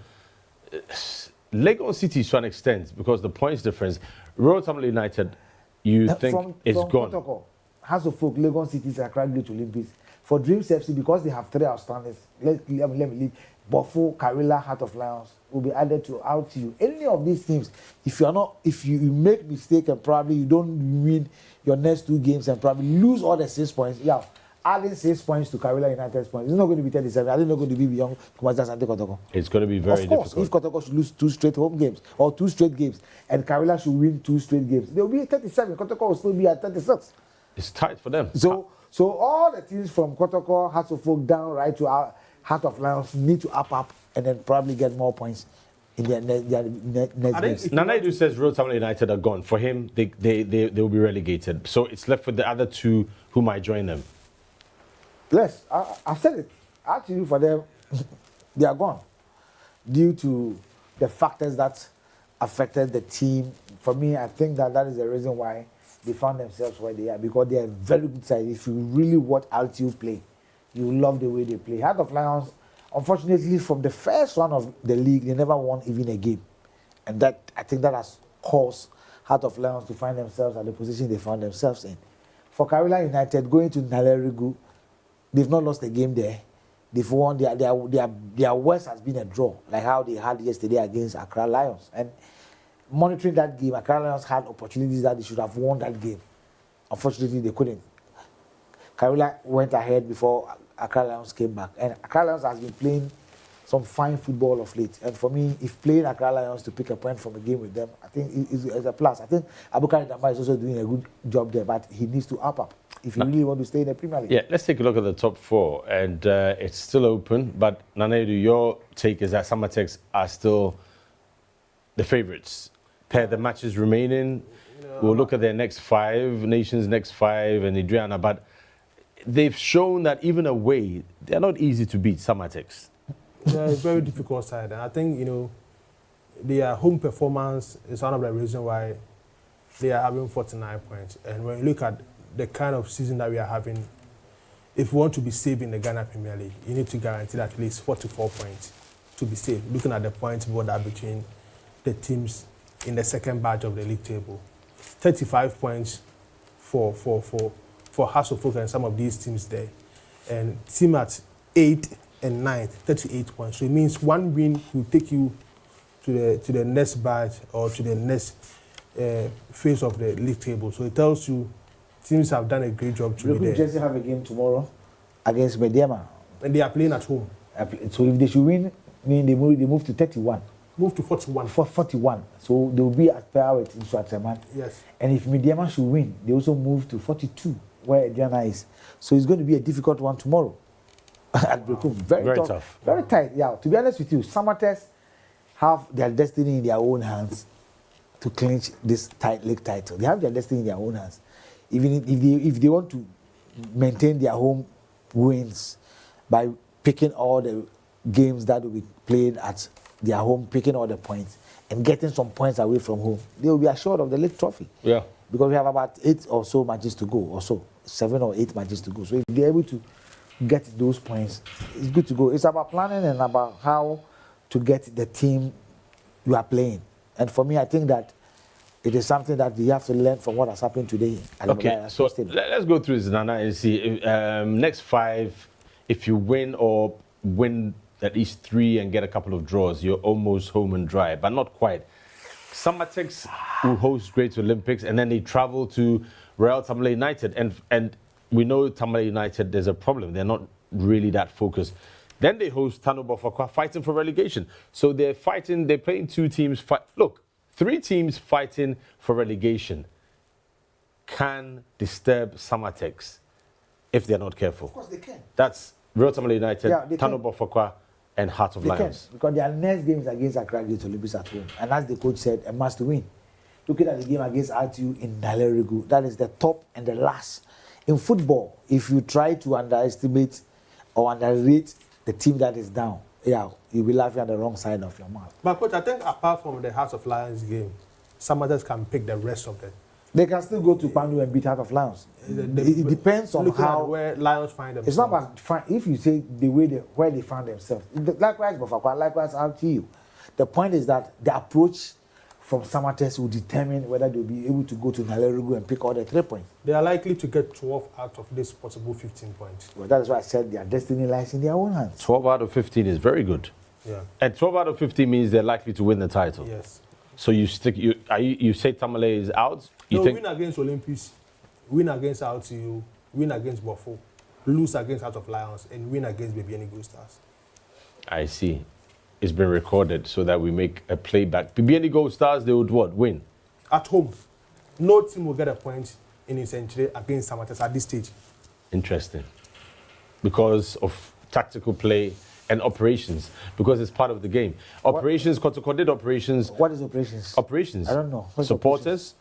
Lagos City to an extent because the points difference. Royal Tamale United, you think is gone. Kotoko, House of Folk, Lagos City, Accra Great Olympics. For Dreams FC, because they have 3 outstandings, let me leave. Bofo, Karela, Heart of Lions will be added to out to you. Any of these teams, if you make mistake and probably you don't win your next 2 games and probably lose all the 6 points, yeah, adding 6 points to Karela United's points, it's not going to be 37. I think not going to be beyond Kumasi Asante Kotoko. It's going to be very difficult. Of course, if Kotoko should lose 2 straight home games or 2 straight games and Karela should win 2 straight games, they will be at 37. Kotoko will still be at 36. It's tight for them. So all the teams from Kotoko, Heart of Folk down right to our Heart of Lions need to up and then probably get more points in their next games. Nanaidu says Royal Tamale United are gone. For him, they will be relegated. So it's left with the other 2 who might join them. Yes, I've said it. Actually, for them, they are gone due to the factors that affected the team. For me, I think that is the reason why they found themselves where they are, because they are a very good side. If you really watch Altius play, you love the way they play. Heart of Lions, unfortunately, from the first round of the league, they never won even a game. And I think that has caused Heart of Lions to find themselves at the position they found themselves in. For Karela United, going to Nalerigu, they've not lost a game there. They've won. Their worst has been a draw, like how they had yesterday against Accra Lions. And monitoring that game, Accra Lions had opportunities that they should have won that game. Unfortunately, they couldn't. Karela went ahead before Accra Lions came back. And Accra Lions has been playing some fine football of late. And for me, if playing Accra Lions to pick a point from a game with them, I think it's a plus. I think Abukari Damba is also doing a good job there, but he needs to up if you really want to stay in the Premier League. Yeah, let's take a look at the top 4. And it's still open. But Nanaidu, your take is that Samartex are still the favourites. Pair the matches remaining. We'll look at their next 5, Nations next 5, and Adriana. But they've shown that even away, they're not easy to beat, Samartex. They're a very difficult side. And I think, their home performance is one of the reasons why they are having 49 points. And when you look at the kind of season that we are having, if you want to be safe in the Ghana Premier League, you need to guarantee at least 44 points to be safe. Looking at the points border between the teams in the second batch of the league table. 35 points for House of Folk and some of these teams there. And team at 8 and 9, 38 points. So it means one win will take you to the next batch or to the next phase of the league table. So it tells you teams have done a great job to be there. Jesse have a game tomorrow against Mediama. And they are playing at home. So if they should win, they move to 31. Move to 41. 41. So they will be at pair with Inshuatseman. Yes. And if Mediama should win, they also move to 42, where Adriana is. So it's going to be a difficult one tomorrow. At Brekum. Very tough. Very tight. Yeah. To be honest with you, Samartex have their destiny in their own hands to clinch this league title. They have their destiny in their own hands. Even if they want to maintain their home wins by picking all the games that will be played at their home, picking all the points and getting some points away from home, they will be assured of the league trophy. Yeah. Because we have about 8 or so matches to go, or so 7 or 8 matches to go. So if they're able to get those points, it's good to go. It's about planning and about how to get the team you are playing. And for me, I think that it is something that you have to learn from what has happened today. Okay, so let's go through this, Nana, and see. Next 5, if you win or win at least 3 and get a couple of draws, you're almost home and dry, but not quite. Samartex will host Great Olympics, and then they travel to Royal Tamale United. And we know Tamale United, there's a problem. They're not really that focused. Then they host Tano Bofakwa, fighting for relegation. So they're playing 2 teams. Look, 3 teams fighting for relegation can disturb Samartex if they're not careful. Of course they can. That's Royal Tamale United, Yeah, Tano Bofakwa, and Heart of They can, Lions. because their next game is against Accra Great Olympics at home. And as the coach said, a must win. Looking at the game against RTU in Nalerigu, that is the top and the last. In football, if you try to underestimate or underrate the team that is down, yeah, you'll be laughing at the wrong side of your mouth. But coach, I think apart from the Heart of Lions game, some others can pick the rest of it. They can still go to Pandu and beat Heart of Lions. It depends on how where Lions find themselves. It's not about if you say the way where they found themselves. Likewise, Bafakwa, likewise, RTU. The point is that the approach from Samartex will determine whether they'll be able to go to Nalerigu and pick all the 3 points. They are likely to get 12 out of this possible 15 points. Well, that is why I said their destiny lies in their own hands. 12 out of 15 is very good. Yeah. And 12 out of 15 means they're likely to win the title. Yes. So you say Tamale is out? You No, think win against Olympics, win against RTU, win against Bofo, lose against Heart of Lions, and win against Baby Any Good Stars. I see. It's been recorded so that we make a playback. BBN Gold Stars, they would what? Win? At home. No team will get a point in his century against Samartex at this stage. Interesting. Because of tactical play and operations. Because it's part of the game. Operations, Kotoko did operations. What is operations? Operations. I don't know. What's Supporters,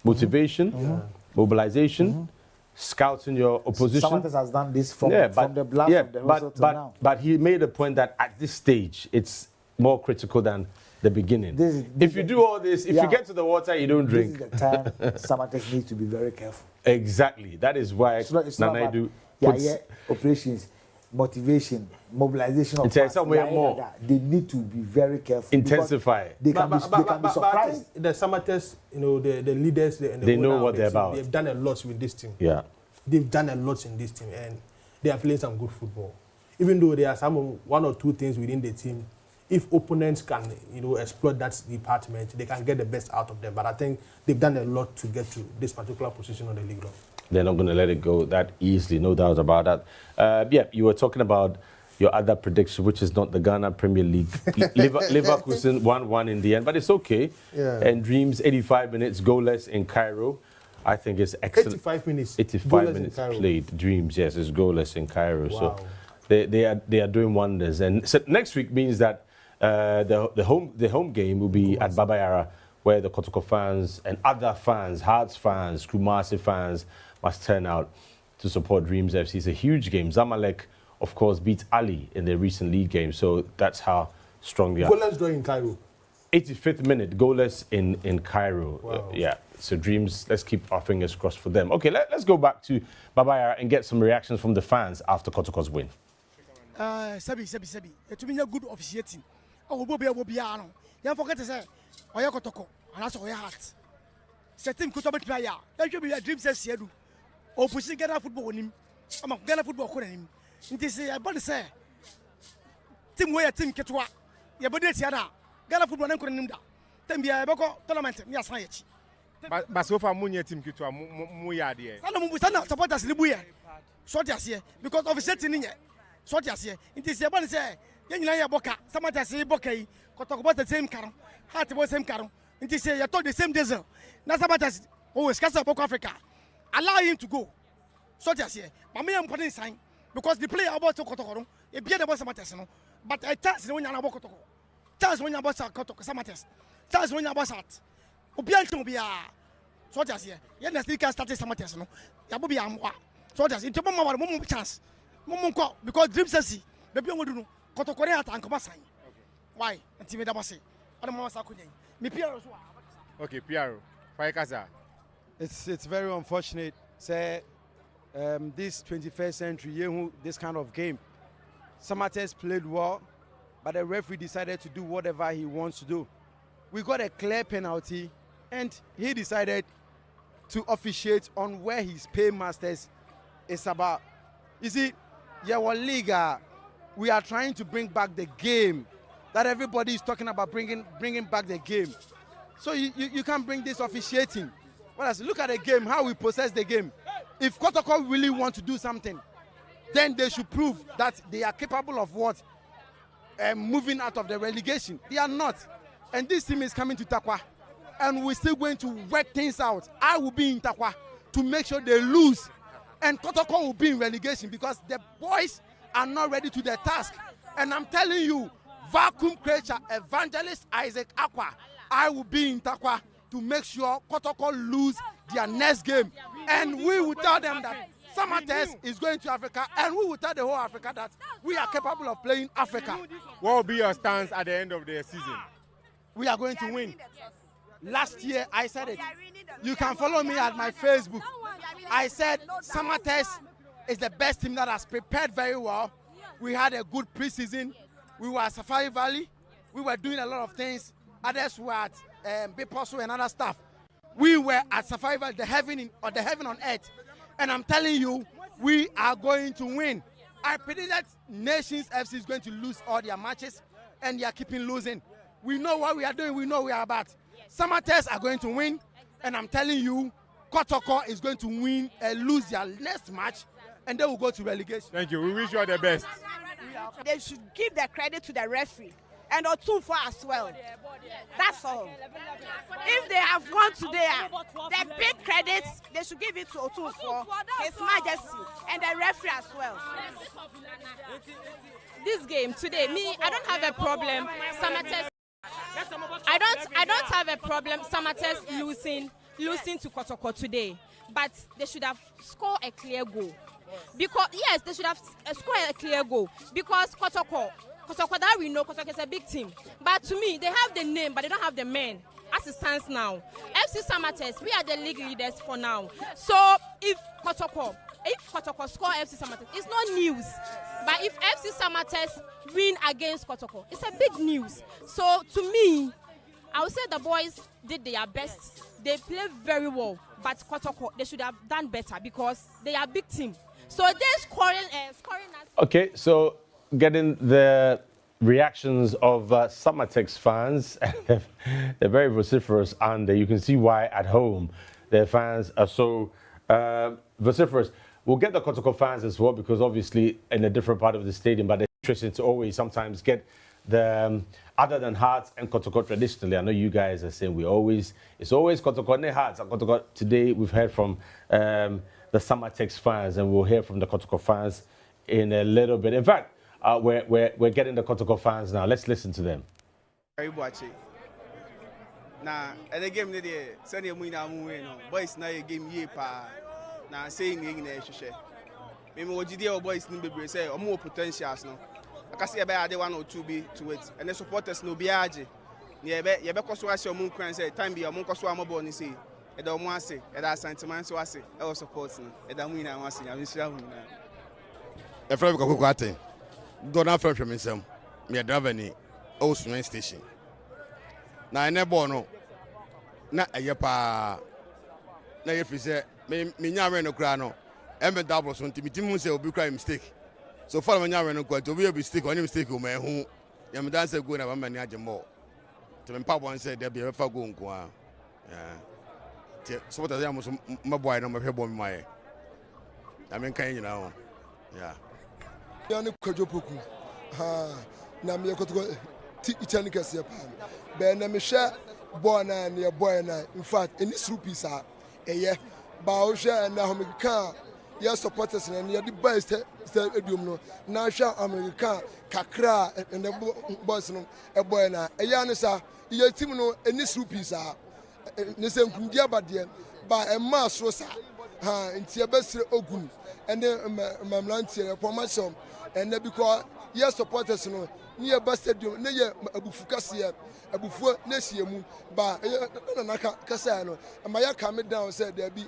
motivation, mobilization, scouting your opposition. Samartex has done this from the blast of the whistle till now. But he made a point that at this stage, it's more critical than the beginning. If you do all this, if you get to the water, you don't drink. This is the time Samartex needs to be very careful. Exactly. That is why It's not Nanaidu about, puts... operations, motivation, mobilization of It's fans, somewhere more. They need to be very careful. Intensify. They can be surprised. But I think the Samartex, the leaders, they know what they're about. They've done a lot with this team. Yeah. They've done a lot in this team, and they are playing some good football. Even though there are one or two things within the team, if opponents can, exploit that department, they can get the best out of them. But I think they've done a lot to get to this particular position on the league level. They're not going to let it go that easily, no doubt about that. You were talking about your other prediction, which is not the Ghana Premier League. Leverkusen 1-1 in the end, but it's okay. Yeah. And Dreams, 85 minutes, goalless in Cairo. I think it's excellent. 85 minutes. 85 minutes played. Dreams, yes, it's goalless in Cairo. Wow. So they are doing wonders. And so next week means that the home game will be at Baba Yara, where the Kotoko fans and other fans, Hearts fans, Kumasi fans, must turn out to support Dreams FC. It's a huge game. Zamalek, of course, beat Ali in their recent league game, so that's how strong they are. Goalless draw in Cairo. 85th minute, goalless in Cairo. Wow. So Dreams, let's keep our fingers crossed for them. Okay, let's go back to Baba Yara and get some reactions from the fans after Kotoko's win. Sabi. It means good officiating. Oh, Bobiano. You forget to say, Oya Kotoko, and that's Oya Heart. Setting Kotoba player. That should be a Dreams FC. Or pushing Ghana football on him. I'm a Ghana football on him. It is a body say. Team where team Ketwa. Your body is Yana. Ghana football and Kurinda. Then be a Boko tournament. Yes, I. But so far, Munya team Kitwa, Muya, Sana support us Libuya. Sort as here, because of setting in it. Sort as here. It is a body say, Yan Boka, Samata say Bokai, Kotoko was the same car, Heart was the same car. It is a told the same desert. Nasabatas always cast up Africa. Allow him to go. Sort as here. But me, I'm putting sign because the player about to Kotoko, a beard about Samatas, but I touch when you're about Kotoko. Touch when you're about Kotoko, Samatas. Touch when you're about that. Obianto be a soldiers here. Yen the still started Samartex no. Yabu be amwa. Soldiers it mama wa mum chance. Mum ko because Dreams FC baby on do no. Kotoko re atan ko sign. Why? Anti me da base. Adam mama sa kunyen. Me PR so. Okay, PR. Fire Kaza. It's very unfortunate. Say this 21st century this kind of game. Samartex played well, but the referee decided to do whatever he wants to do. We got a clear penalty, and he decided to officiate on where his paymasters is about. You see, our league, we are trying to bring back the game that everybody is talking about, bringing back the game. So you can't bring this officiating. Well, look at the game, how we possess the game. If Kotoko really want to do something, then they should prove that they are capable of what? Moving out of the relegation. They are not. And this team is coming to Takwa. And we're still going to work things out. I will be in Takwa to make sure they lose. And Kotoko will be in relegation because the boys are not ready to their task. And I'm telling you, vacuum creature evangelist Isaac Aqua, I will be in Takwa to make sure Kotoko lose their next game. And we will tell them that Samartex is going to Africa, and we will tell the whole Africa that we are capable of playing Africa. What will be your stance at the end of the season? We are going to win. Last year, I said it. You can follow me at my Facebook. I said Samartex is the best team that has prepared very well. We had a good preseason. We were at Safari Valley. We were doing a lot of things. Others were at Biposo and other stuff. We were at Safari Valley, the heaven on earth. And I'm telling you, we are going to win. I predict that Nations FC is going to lose all their matches, and they are keeping losing. We know what we are doing. We know what we are about. Samartex are going to win, and I'm telling you, Kotoko is going to win and lose their next match, and they will go to relegation. Thank you. We wish you all the best. They should give the credit to the referee and Otunfo as well. That's all. If they have won today, the big credits, they should give it to Otunfo, His Majesty, and the referee as well. This game today, I don't have a problem. Samartex, I don't have a problem. Samartex losing to Kotoko today, but they should have scored a clear goal. Because yes, they should have scored a clear goal. Because Kotoko that we know, Kotoko is a big team. But to me, they have the name, but they don't have the men. As it stands now, FC Samartex, we are the league leaders for now. So if Kotoko score FC Samartex, it's not news. But if FC Samartex win against Kotoko, it's a big news. So to me, I would say the boys did their best. They played very well. But Kotoko, they should have done better because they are a big team. So they're scoring us. Okay, so getting the reactions of Samartex fans, they're very vociferous, and you can see why at home their fans are so vociferous. We'll get the Kotoko fans as well, because obviously in a different part of the stadium, but it's interesting to always sometimes get the other than Hearts and Kotoko traditionally. I know you guys are saying it's always Kotoko and Hearts. And Kotoko, today we've heard from the Samartex fans, and we'll hear from the Kotoko fans in a little bit. In fact, we're getting the Kotoko fans now. Let's listen to them. Nah, and the game today, Sunday morning, boys now a game year pa. Now saying in the share. Maybe what you do, boys need to say or more potentials no. I can see about 1 or 2 be to it, and the supporters no biaji. You better so your moon can say time be a monk or so I'm born. Say, I don't want to say, and that's sentiment so I say, I was supporting, and I mean I want to say, I'm sure. A friend of Cocoate, don't have friend from himself. Me a driver ni Ocean Station. Now I never know. Not a yapa. Now if you say, me never no crano, I'm a double son to me, Tim will be crying mistake. So far, when you're not going to be a mistake or any mistake, who may who you dance a good and manage more. To me, Papa said there be a fagun. Yeah. So what I am my boy, no matter what my. I mean, can you know? Yeah. Yannick Kojopuku. Ha. Namia Kotoko Tichanicas Japan. Ben Misha Bona near Boyana. In fact, in this rupees are a year. Bausha and Nahomika. Your supporters and you're the best stadium. Now, America, Kakra, and the boys, a boy, and a Yanisa, your team, and this rupees are the same Kundiabadia by a mass rosa, and Tiabestre Ogun, and then Mamlantia, Pomasom, and then because your supporters near best stadium, near Abufukasia, Abufu, Nesiamu, by Casano, and Maya coming down said there be.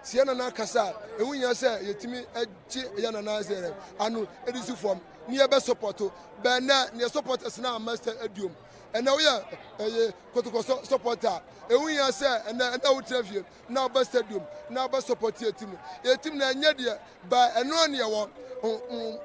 Siena na kasa e wunya se yetimi echi yana na zere anu edisi form ni e be support be na ne supporters na master adium and now we Kotoko supporter e wunya se na wo trafie na ba stadium na ba support team na nya de ba eno ne wo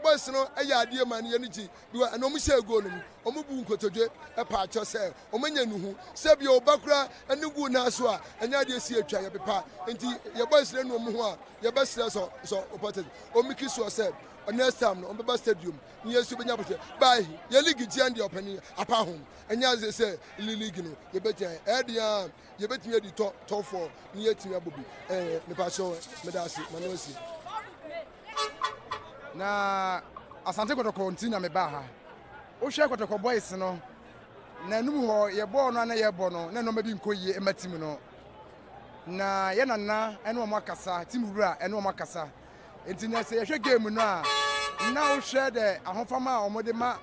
boys no eya ade man ye niji bi eno mu share goal no omu bu nkotodwe e pa acho se omanya nuhu se bi obakura enigu na so a enya de si atwa ye pepa enti ye boys no mu ho a ye be stress so opportunity omiki so se next time no be stadium ni yesu benya bote bai ye league giant de opani apa hom enya ze se league no ye betia e dia ye betia di top 4 ni yetimi abobi me pa so me da si manosi na Asante Kotoko ntina me ba ha o share Kotoko boys no na num ho ye ball no na ye ball no na no ma bi nkoyie e matim no na ye nana ene o makasa team wura ene o makasa enti na se ye hwe game no a na o share the ahofama o mo de ma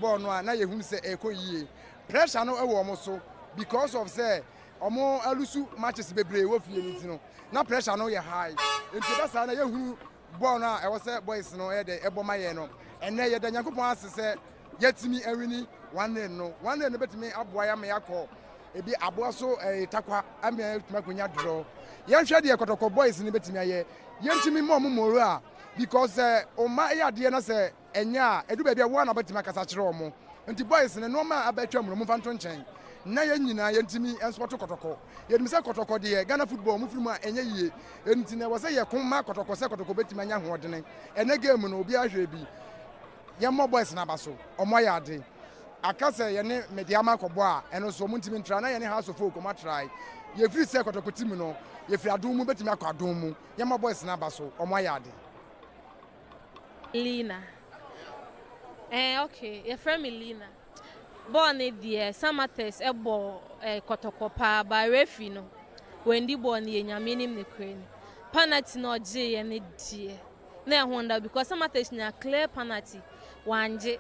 ball no a na ye hu se e koyie pressure no e wo mo so because of say omo alusu matches bebre wo fie ni ti no na pressure no ye high enti ba sa na ye hu ball no a e wo say boys no e de ebo maye no ene ye da Nyankopon asese yetimi ewini one no betimi aboa ya me yakọ ebi aboa so takwa ame tumakonya draw ye hwe de Kotoko boys ni betimi aye yentimi mo a because o ma ya de na se enya edu ba bia wo na betimi akasa kire omo nti boys ne no ma abetwa mu fa nto nchen na ye nyina yentimi enso to Kotoko ye dimi se Kotoko de Ghana football mu film a enye yie enti na wo se ye kon ma Kotoko se Kotoko betimi anya hoodene ene game no obi ahwe bi ye mo boys na baso omo ya de akase ye ne mediama kobo a eno so mu ntimi ntra na ye ne house of folk ma try ye free se Kotoko team no ye free adom mu betimi akọ adom mu ye mo boys na baso omo ya de Lina okay ye friend me Lina born the Samartex ebo Kotoko pa ba refi no wendi born ye nyame nim ne kwen penalty no je ye ne die na honda because Samartex na clear penalty wanje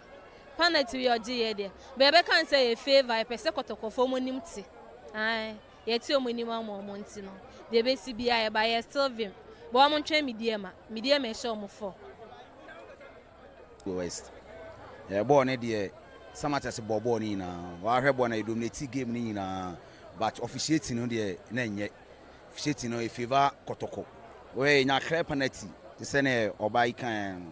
penalty we oje ye de bebe kan say e favor pese Kotoko fo monim ti ai ye ti omonim amon ti no de be si bia ye ba ye still vim bo amon twa mediema e show mo for West born de Samartex bobo ni na wa hwe born na dominate game ni na but officiating no de na nye officiating no e favor Kotoko we nya clear penalty the sene obai kan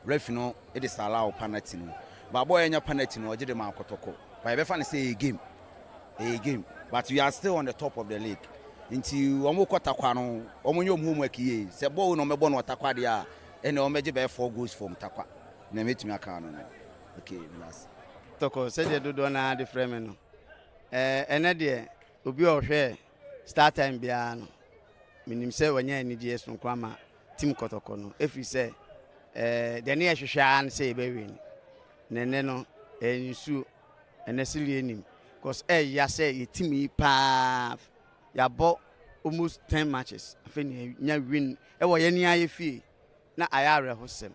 ref no it is allow penalty no but boy nya penalty no oje de ma Kotoko but be fan say a game but we are still on the top of the league nti omo Kotakwa no omo nyom homework ye se ball no mebo no Takwa de a ene omeje be 4 goals from Takwa na metumi aka no okay yes Toko said they do na the frame no ene de obi ohwe StarTime bia no minim se wanya ni DS no kwama team Kotoko no every say de ne hwehwa an say be win nene no ensu ene sili enim because ya say team pa ya bo almost 10 matches afeni nya win wo ye ni aye fie na ayare hosem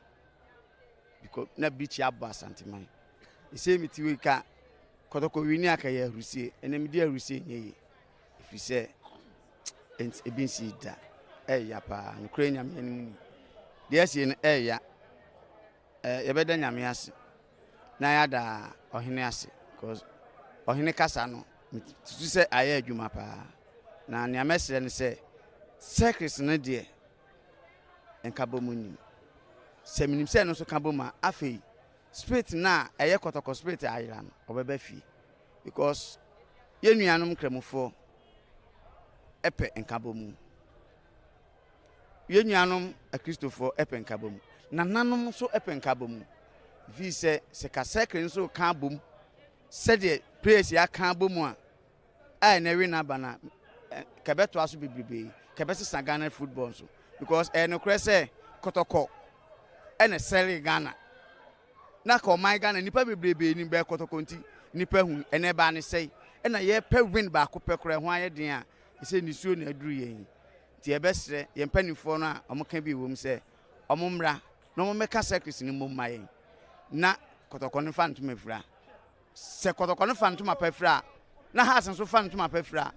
because na beach ya bo Asante man e say mi ti we ka Kotoko win aka ya rusie ene mi dia rusie nye if say ent ebinsi da ya pa no kra nyame anim de asie no ya ye beda nyame ase na ya da ohene ase because ohene kasa no tu se aye adwuma pa na ne amesere ne se secrets no de enkabomunim se minim se no so kaboma afei spirit na eye Kotoko spirit ayira no obeba fi because ye nuanom kramufo epe enkabomu ye nuanom akristofo epe enkabomu na nanom so epe enkabomu vi se ka secret so ka bom se de praise ya ka bomu a na we na bana ka beto aso bibibe ka bese Ghana football so because no kre se Kotoko ene sell Ghana na ka my Ghana nipa bibibe ni be Kotoko nti nipa hu ene ba ne sei ena ye pe win ba ko pe kre ho aye den a se ni suo na aduru yen ti e besre ye mpanifo no a omoka bi wom se omomra no momeka secret ni mom mayen na Kotoko no fan to mefra se Kotoko no fan to mapafra na hasen so fan to mapafra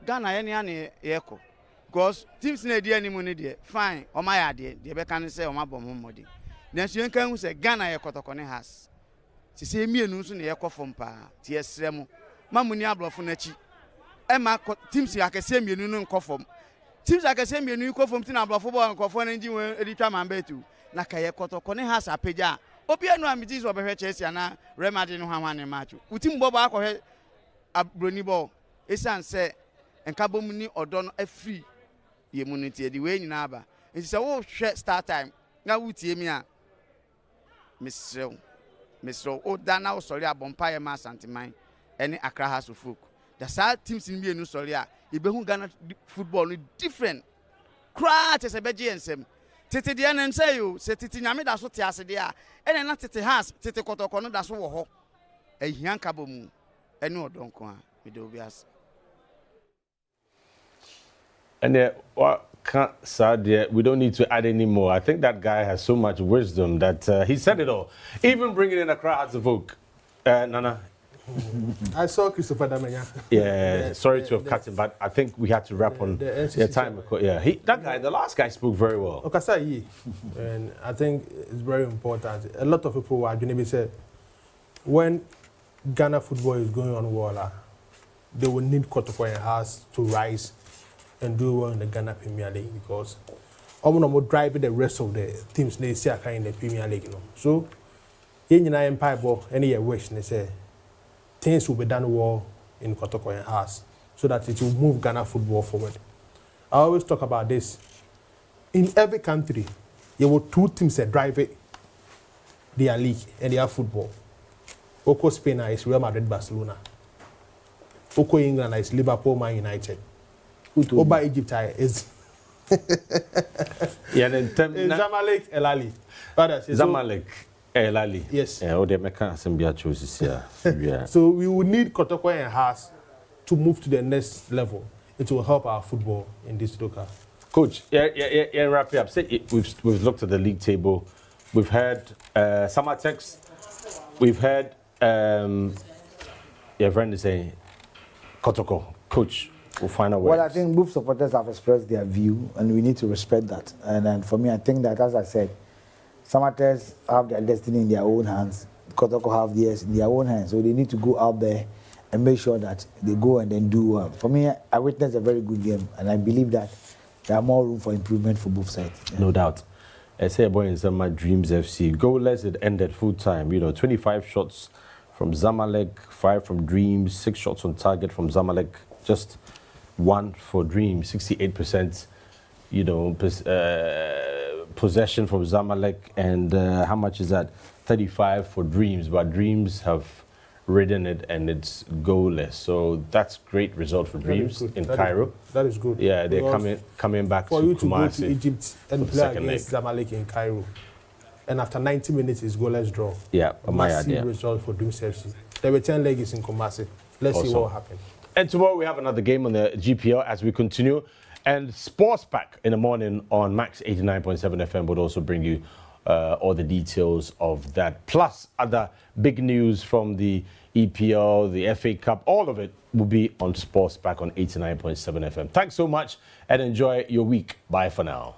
Ghana ye ne ane yeko because teams na die ani mu ne de fine o ma ya de be kan se o ma bom mmodi na so yen kan hu se Ghana ye Kotoko ne has ti se mienu so ne ye kofom pa ti esre mu mamuni ablofo na chi e ma teams ya kase mienu no nkofom teams ya kase mienu nkofom ti na ablofo bo nkofo na nji we editwa mambetu na ka ye Kotoko ne has apeja obi anu amiti so behwe Chelsea na Real Madrid no hwan match utim bo ba akọhwe abroni ball esan se enkabom ni odo no afri ye muniti de we nyina aba enti se wo hwe StarTime na wutie mi a mesrew o dana o sori abompa ye ma Asante man ene Accra House of Folk the sad teams ni bienu sori a ye behu Ghana football no different cry te se beje ensem tete de na nse yo se tete nyame da so te ase de a ene na tete has tete Kotoko no da so wo ho ehia nka bomu ene odonko a me de obi ase. And what can't say, we don't need to add any more. I think that guy has so much wisdom that he said it all. Even bringing in a crowd to vote. Nana. I saw Christopher Damenya. Yeah, sorry to have cut him, but I think we had to wrap on the time. Yeah, that guy, the last guy spoke very well. Okay, and I think it's very important. A lot of people are going to say, when Ghana football is going on well, they will need Kotoko and Haas to rise and do well in the Ghana Premier League because I'm going to drive the rest of the teams they see in the Premier League. You know? So, in the Empire ball, any wish they say things will be done well in Kotoko and Haas so that it will move Ghana football forward. I always talk about this. In every country, there were two teams that drive it, their league and their football. Oko Spain is Real Madrid, Barcelona. Oko England is Liverpool, Man United. Oba Egypt is Zamalek, El Ali. Zamalek, El Ali. Yes. Oh, they make some choices here. So we will need Kotoko and Haas to move to the next level. It will help our football in this local. Coach, wrap it up. Say we've looked at the league table. We've heard Samartex. We've heard your friend is saying Kotoko. Coach. We'll find out. Well, I think both supporters have expressed their view, and we need to respect that. And for me, I think that, as I said, Samartex have their destiny in their own hands. Kotoko have theirs in their own hands. So they need to go out there and make sure that they go and then do well. For me, I witnessed a very good game, and I believe that there are more room for improvement for both sides. Yeah. No doubt. I say a boy in Zama Dreams FC. Goalless, it ended full time. 25 shots from Zamalek, 5 from Dreams, 6 shots on target from Zamalek, just 1 for Dreams, 68%, possession from Zamalek, and how much is that? 35 for Dreams, but Dreams have ridden it and it's goalless. So that's great result for Dreams in Cairo. That is good. Yeah, they're coming back for to you to Kumasi go to Egypt and play against Zamalek in Cairo, and after 90 minutes it's goalless draw. Yeah, my massive idea. result for Dreams FC. The return leg is in Kumasi. Let's see what will happen. And tomorrow we have another game on the GPL as we continue. And Sports Pack in the morning on Max 89.7 FM would also bring you all the details of that. Plus other big news from the EPL, the FA Cup, all of it will be on Sports Pack on 89.7 FM. Thanks so much and enjoy your week. Bye for now.